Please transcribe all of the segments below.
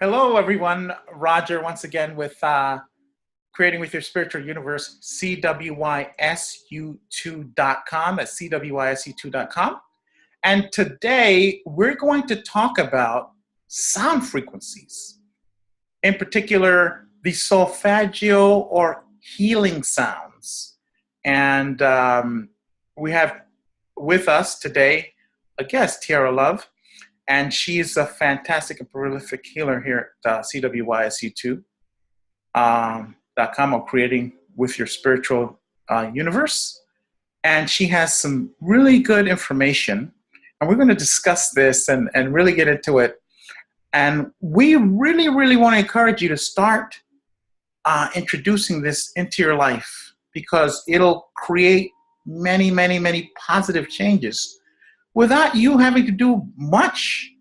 Hello, everyone. Roger, once again, with Creating with Your Spiritual Universe, CWYSU2.com. That's CWYSU2.com. And today, we're going to talk about sound frequencies, in particular, the solfeggio or healing sounds. And we have with us today a guest, Tiara Love. And she's a fantastic and prolific healer here at CWYSU2.com or Creating with Your Spiritual Universe. And she has some really good information. And we're going to discuss this and really get into it. And we really, really want to encourage you to start introducing this into your life because it'll create many, many, many positive changes without you having to do much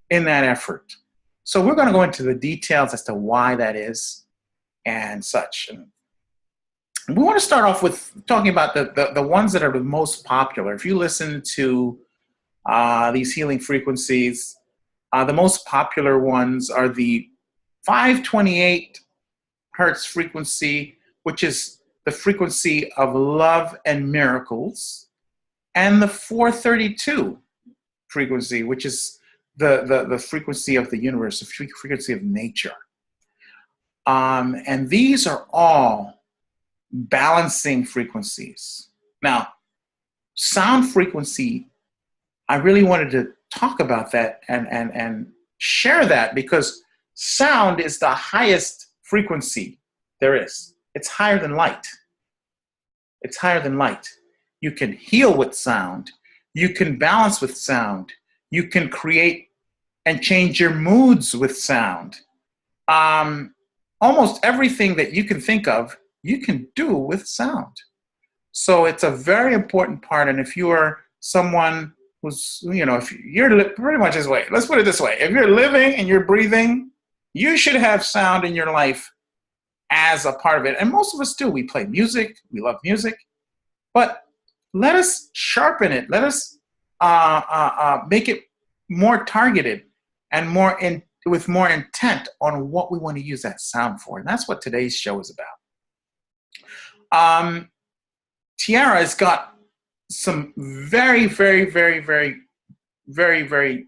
in that effort. So we're going to go into the details as to why that is and such. And we want to start off with talking about the ones that are the most popular. If you listen to these healing frequencies, the most popular ones are the 528 hertz frequency, which is the frequency of love and miracles, and the 432 frequency, which is the frequency of the universe, the frequency of nature. And these are all balancing frequencies. Now, sound frequency, I really wanted to talk about that and share that because sound is the highest frequency there is. It's higher than light. It's higher than light. You can heal with sound. You can balance with sound. You can create and change your moods with sound. Almost everything that you can think of, you can do with sound. So it's a very important part. And if you are someone who's, if you're pretty much this way, let's put it this way. If you're living and you're breathing, you should have sound in your life as a part of it. And most of us do. We play music. We love music. But let us sharpen it. Let us make it more targeted and with more intent on what we want to use that sound for. And that's what today's show is about. Tiara has got some very, very, very, very, very, very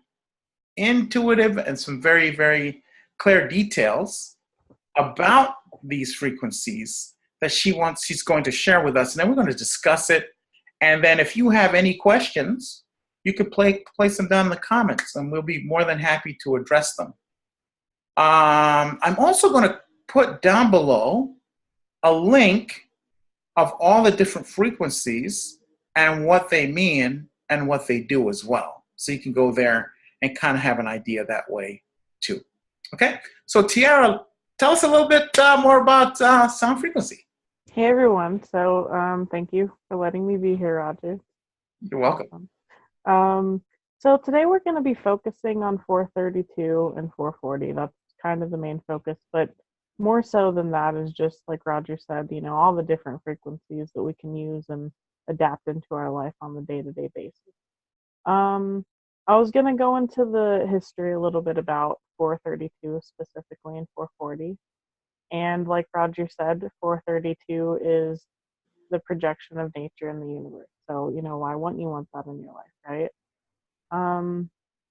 intuitive and some very, very clear details about these frequencies that she's going to share with us. And then we're going to discuss it. And then if you have any questions, you could place them down in the comments and we'll be more than happy to address them. I'm also going to put down below a link of all the different frequencies and what they mean and what they do as well. So you can go there and kind of have an idea that way too. Okay? So Tiara, tell us a little bit more about sound frequency. Hey everyone, so thank you for letting me be here, Roger. You're welcome. So today we're going to be focusing on 432 and 440. That's kind of the main focus, but more so than that is just like Roger said, all the different frequencies that we can use and adapt into our life on the day-to-day basis. I was going to go into the history a little bit about 432 specifically and 440. And like Roger said, 432 is the projection of nature in the universe. So, why wouldn't you want that in your life, right?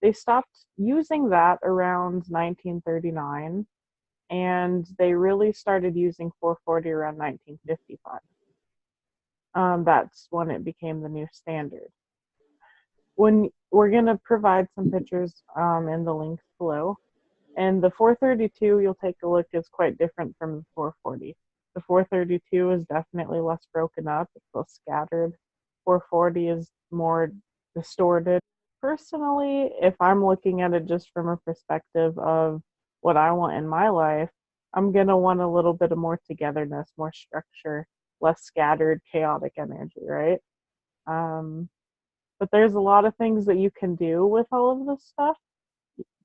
They stopped using that around 1939, and they really started using 440 around 1955. That's when it became the new standard. When we're going to provide some pictures in the links below. And the 432, you'll take a look, is quite different from the 440. The 432 is definitely less broken up. It's less scattered. 440 is more distorted. Personally, if I'm looking at it just from a perspective of what I want in my life, I'm going to want a little bit of more togetherness, more structure, less scattered, chaotic energy, right? But there's a lot of things that you can do with all of this stuff.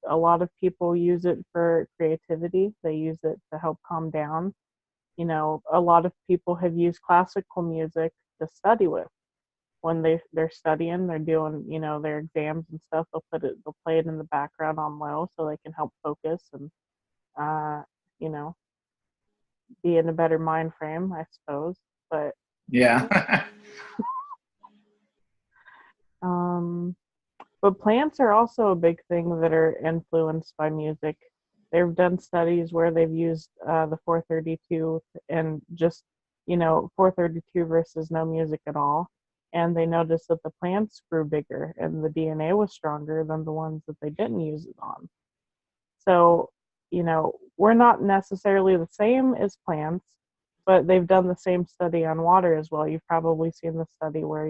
A lot of people use it for creativity. They use it to help calm down. A lot of people have used classical music to study with. When they're studying, they're doing, their exams and stuff, they'll play it in the background on low so they can help focus and uh, you know, be in a better mind frame, I suppose. But Yeah. um, but plants are also a big thing that are influenced by music. They've done studies where they've used the 432 and just, 432 versus no music at all. And they noticed that the plants grew bigger and the DNA was stronger than the ones that they didn't use it on. So, we're not necessarily the same as plants, but they've done the same study on water as well. You've probably seen the study where,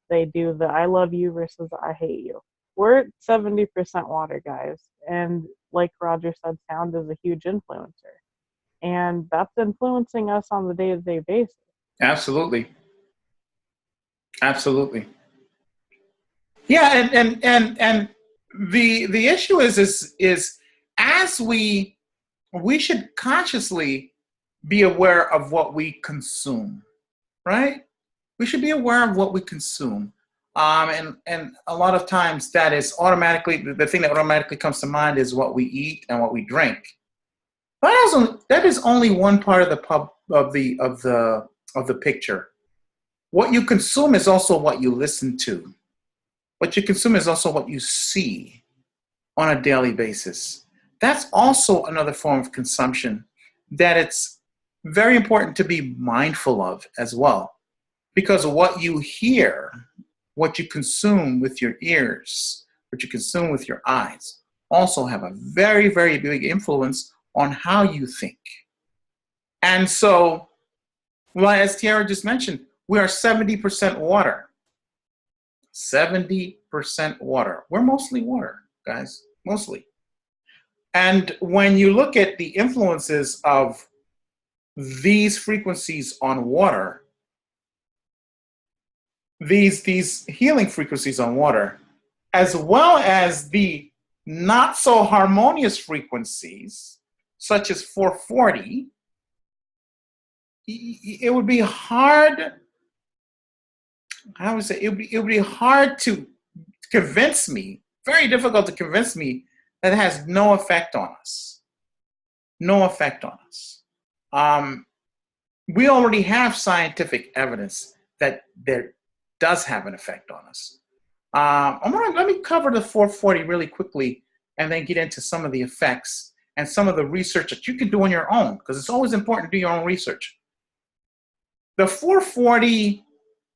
they do the I love you versus I hate you. We're at 70% water, guys. And like Roger said, sound is a huge influencer. And that's influencing us on the day to day basis. Absolutely. Absolutely. Yeah, and the issue is as we should consciously be aware of what we consume, right? We should be aware of what we consume. And a lot of times that is automatically, the thing that automatically comes to mind is what we eat and what we drink. But that is only one part of the picture. What you consume is also what you listen to. What you consume is also what you see on a daily basis. That's also another form of consumption that it's very important to be mindful of as well. Because what you hear, what you consume with your ears, what you consume with your eyes, also have a very, very big influence on how you think. And so, well, as Tiara just mentioned, we are 70% water. 70% water. We're mostly water, guys, mostly. And when you look at the influences of these frequencies on water, these healing frequencies on water, as well as the not so harmonious frequencies, such as 440, it would be hard, I would say, it would be hard to convince me, very difficult to convince me that it has no effect on us. No effect on us. We already have scientific evidence that there does have an effect on us. Let me cover the 440 really quickly and then get into some of the effects and some of the research that you can do on your own, because it's always important to do your own research. The 440,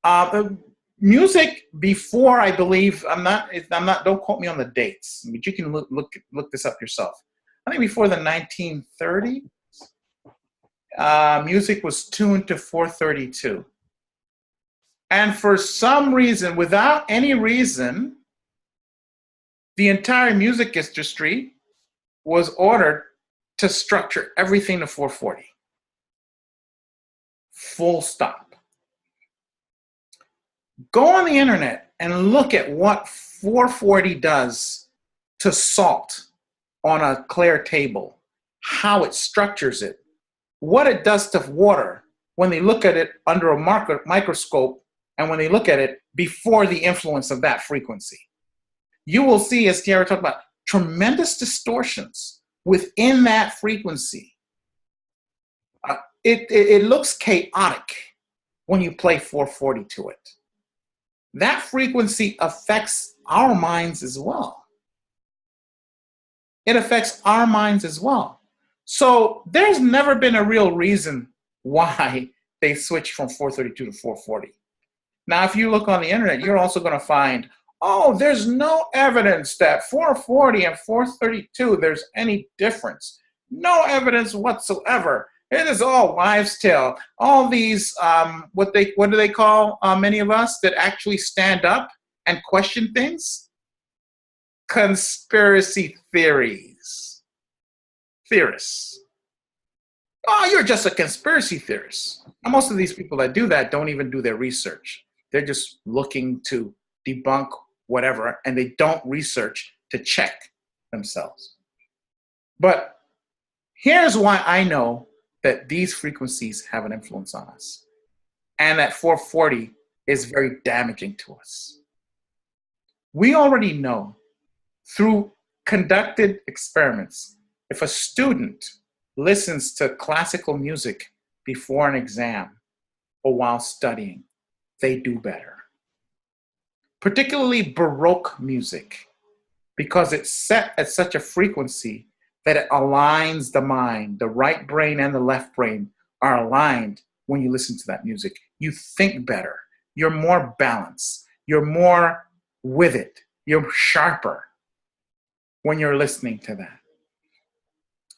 the music before, I believe, don't quote me on the dates, but you can look this up yourself. I think before the 1930s, music was tuned to 432. And for some reason, without any reason, the entire music industry was ordered to structure everything to 440. Full stop. Go on the internet and look at what 440 does to salt on a clear table, how it structures it, what it does to water when they look at it under a microscope and when they look at it before the influence of that frequency. You will see, as Tiara talked about, tremendous distortions within that frequency. It looks chaotic when you play 440 to it. That frequency affects our minds as well. It affects our minds as well. So there's never been a real reason why they switched from 432 to 440. Now, if you look on the internet, you're also going to find, there's no evidence that 440 and 432, there's any difference. No evidence whatsoever. It is all wives' tale. All these, what do they call many of us that actually stand up and question things? Conspiracy theories. Theorists. Oh, you're just a conspiracy theorist. Now, most of these people that do that don't even do their research. They're just looking to debunk whatever, and they don't research to check themselves. But here's why I know that these frequencies have an influence on us, and that 440 is very damaging to us. We already know through conducted experiments If a student listens to classical music before an exam or while studying, they do better. Particularly Baroque music, because it's set at such a frequency that it aligns the mind. The right brain and the left brain are aligned when you listen to that music. You think better. You're more balanced. You're more with it. You're sharper when you're listening to that.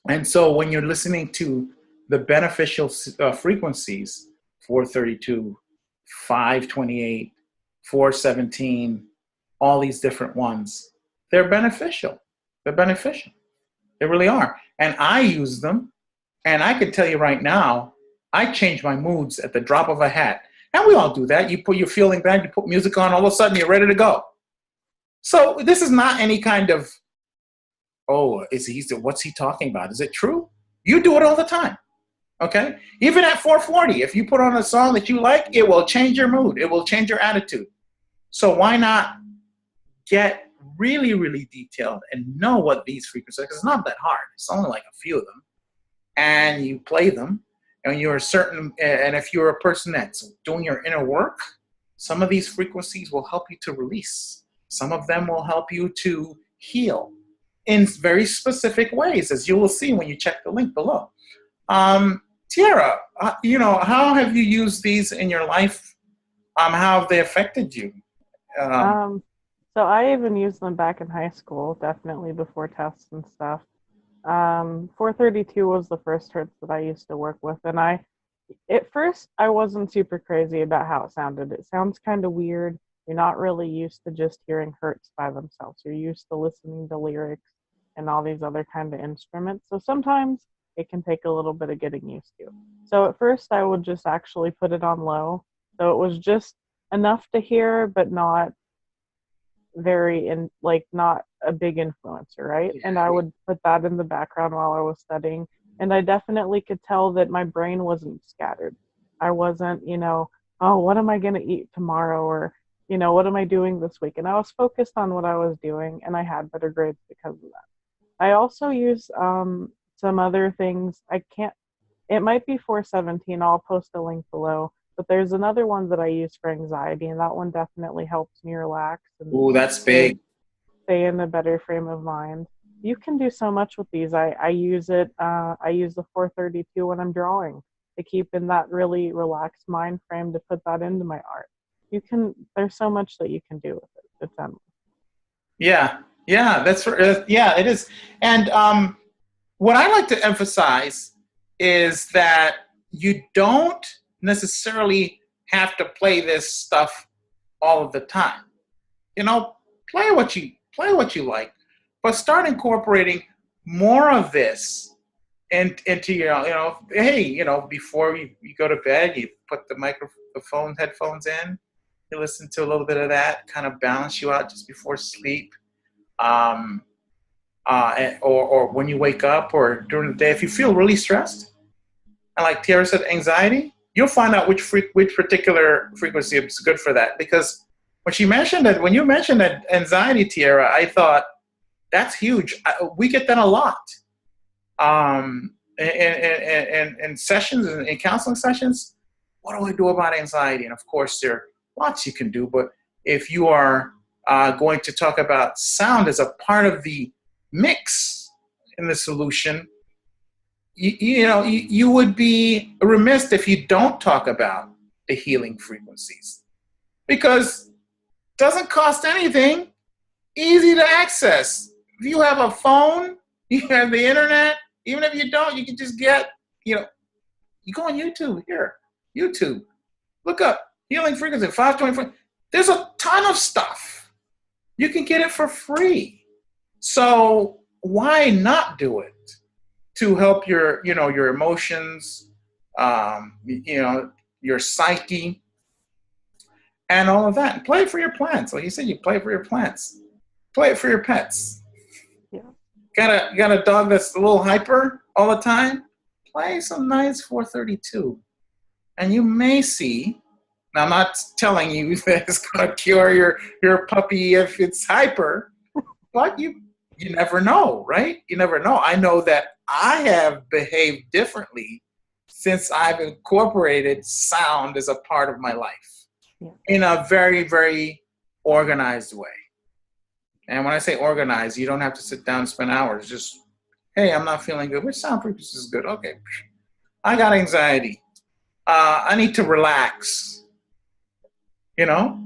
And so when you're listening to the beneficial frequencies, 432, 528, 417, all these different ones, they're beneficial. They're beneficial. They really are. And I use them. And I can tell you right now, I change my moods at the drop of a hat. And we all do that. You're feeling bad, you put music on, all of a sudden you're ready to go. So this is not any kind of, oh, what's he talking about? Is it true? You do it all the time. Okay? Even at 440, if you put on a song that you like, it will change your mood. It will change your attitude. So why not get really, really detailed and know what these frequencies are? Because it's not that hard. It's only like a few of them. And you play them, and you're certain, and if you're a person that's doing your inner work, some of these frequencies will help you to release. Some of them will help you to heal in very specific ways, as you will see when you check the link below. Tiara, how have you used these in your life? How have they affected you? So I even used them back in high school, definitely before tests and stuff. 432 was the first hertz that I used to work with, and at first I wasn't super crazy about how it sounded. It sounds kind of weird. You're not really used to just hearing hertz by themselves. You're used to listening to lyrics and all these other kind of instruments. So sometimes it can take a little bit of getting used to. So at first I would just actually put it on low. So it was just enough to hear, but not not a big influencer, right? And I would put that in the background while I was studying. And I definitely could tell that my brain wasn't scattered. I wasn't, oh, what am I going to eat tomorrow? Or, what am I doing this week? And I was focused on what I was doing, and I had better grades because of that. I also use some other things. It might be 417. I'll post a link below. But there's another one that I use for anxiety, and that one definitely helps me relax. Ooh, that's big. Stay in a better frame of mind. You can do so much with these. I use it. I use the 432 when I'm drawing to keep in that really relaxed mind frame to put that into my art. There's so much that you can do with it. It's endless. Yeah, that's yeah, it is. And what I like to emphasize is that you don't necessarily have to play this stuff all of the time. Play what you like, but start incorporating more of this into your, hey, before you go to bed, you put the headphones in, you listen to a little bit of that, kind of balance you out just before sleep, or when you wake up or during the day. If you feel really stressed, and like Tiara said, anxiety, you'll find out which particular frequency is good for that. Because when you mentioned that anxiety, Tiara, I thought that's huge. We get that a lot in sessions, in counseling sessions. What do I do about anxiety? And of course, there are lots you can do. But if you are going to talk about sound as a part of the mix in the solution, you would be remiss if you don't talk about the healing frequencies, because it doesn't cost anything, easy to access. If you have a phone, you have the internet, even if you don't, you can just get, you go on YouTube, look up healing frequency, 524. There's a ton of stuff. You can get it for free. So why not do it? To help your emotions, your psyche, and all of that. And play it for your plants. Like you said, you play it for your plants. Play it for your pets. Yeah. Got a dog that's a little hyper all the time? Play some nice 432. And you may see, now I'm not telling you that it's going to cure your puppy if it's hyper, but you you never know, right? You never know. I know that I have behaved differently since I've incorporated sound as a part of my life Yeah. in a very, very organized way. And when I say organized, you don't have to sit down and spend hours. Just, hey, I'm not feeling good. Which sound frequency is good? Okay. I got anxiety. I need to relax. You know,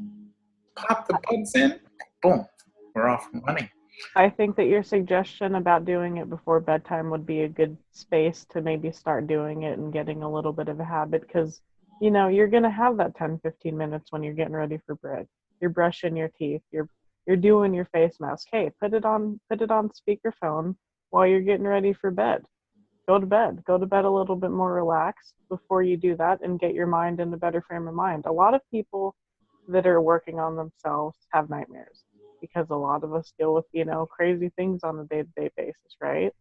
pop the buds in, boom, we're off and running. I think that your suggestion about doing it before bedtime would be a good space to maybe start doing it and getting a little bit of a habit, because you're going to have that 10-15 minutes when you're getting ready for bed. You're brushing your teeth, you're doing your face mask. Hey, put it on speakerphone while you're getting ready for bed. Go to bed a little bit more relaxed before you do that, and get your mind in a better frame of mind. A lot of people that are working on themselves have nightmares, because a lot of us deal with crazy things on a day-to-day basis, right?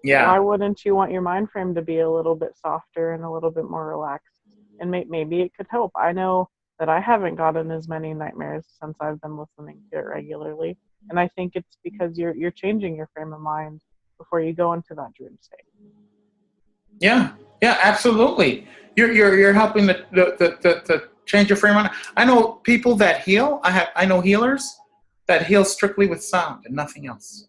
Why Yeah, wouldn't you want your mind frame to be a little bit softer and a little bit more relaxed? And maybe it could help. I know that I haven't gotten as many nightmares since I've been listening to it regularly, and I think it's because you're changing your frame of mind before you go into that dream state. yeah, yeah, absolutely. You're helping the change your frame of mind. I know people that heal. I know healers that heal strictly with sound and nothing else.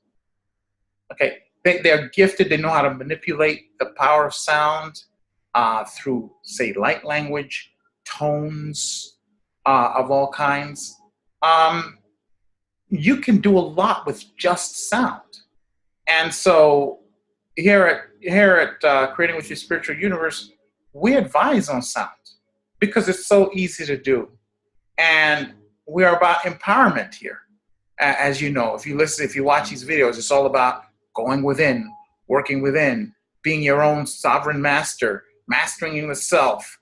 Okay, they're gifted. They know how to manipulate the power of sound through, say, light language, tones of all kinds. Um, you can do a lot with just sound. And so here at Creating with Your Spiritual Universe, we advise on sound because it's so easy to do, and we are about empowerment here. As you know, if you watch these videos, it's all about going within, working within, being your own sovereign master, mastering the self,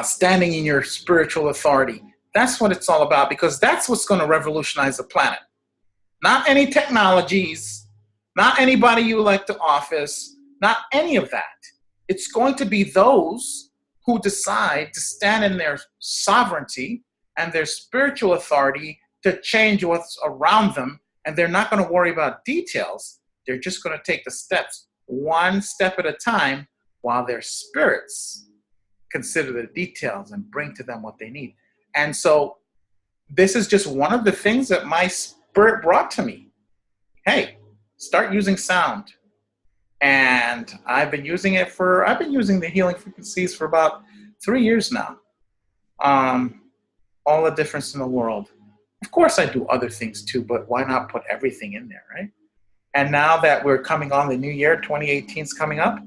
standing in your spiritual authority. That's what it's all about, because that's what's going to revolutionize the planet. Not any technologies, not anybody you elect to office, not any of that. It's going to be those who decide to stand in their sovereignty and their spiritual authority to change what's around them. And they're not going to worry about details. They're just going to take the steps one step at a time while their spirits consider the details and bring to them what they need. And so this is just one of the things that my spirit brought to me. Hey, start using sound. And I've been using the healing frequencies for about 3 years now. All the difference in the world. Of course I do other things too, but why not put everything in there, right? And now that we're coming on the new year, 2018 is coming up,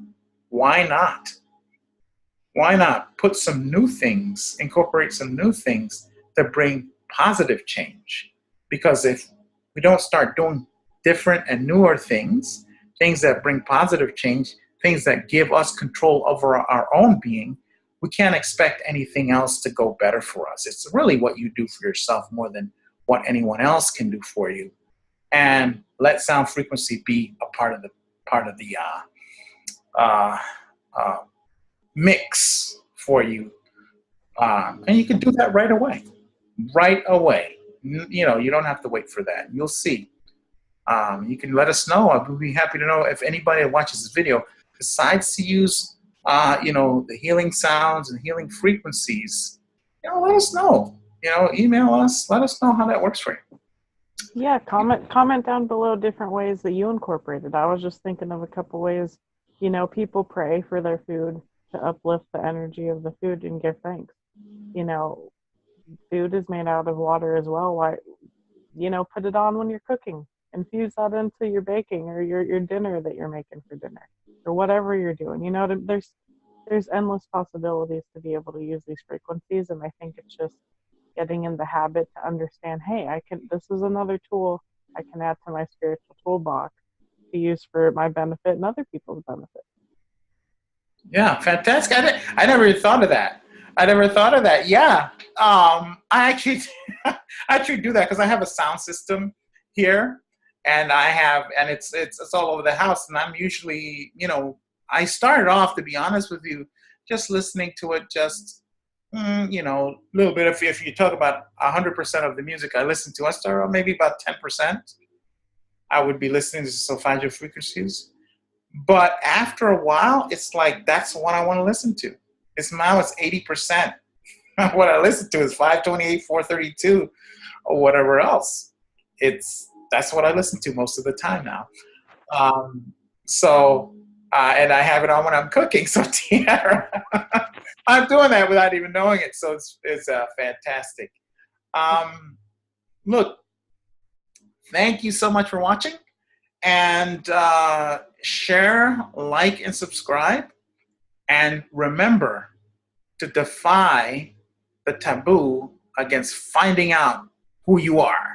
why not? Why not put some new things, incorporate some new things that bring positive change? Because if we don't start doing different and newer things, things that bring positive change, things that give us control over our own being, we can't expect anything else to go better for us. It's really what you do for yourself more than what anyone else can do for you. And let sound frequency be a part of the mix for you, and you can do that right away. Right away. You don't have to wait for that. You'll see. You can let us know. I would be happy to know if anybody that watches this video decides to use, the healing sounds and healing frequencies. Let us know. Email us. Let us know how that works for you. Yeah, comment down below different ways that you incorporated. I was just thinking of a couple ways. People pray for their food to uplift the energy of the food and give thanks. Food is made out of water as well. Why, put it on when you're cooking. Infuse that into your baking or your dinner that you're making for dinner, or whatever you're doing. There's endless possibilities to be able to use these frequencies, and I think it's just getting in the habit to understand, hey, this is another tool I can add to my spiritual toolbox to use for my benefit and other people's benefit. Yeah, fantastic. I never even thought of that. Yeah. I actually I actually do that because I have a sound system here, and it's all over the house, and I'm usually, I started off, to be honest with you, just listening to it just you know, a little bit. If you talk about 100% of the music I listen to, I start maybe about 10%. I would be listening to solfeggio frequencies. But after a while, it's like that's what I want to listen to. It's 80%. What I listen to is 528, 432, or whatever else. That's what I listen to most of the time now. Um, and I have it on when I'm cooking. So Tiara, I'm doing that without even knowing it. So it's fantastic. Look, thank you so much for watching, and share, like, and subscribe. And remember to defy the taboo against finding out who you are.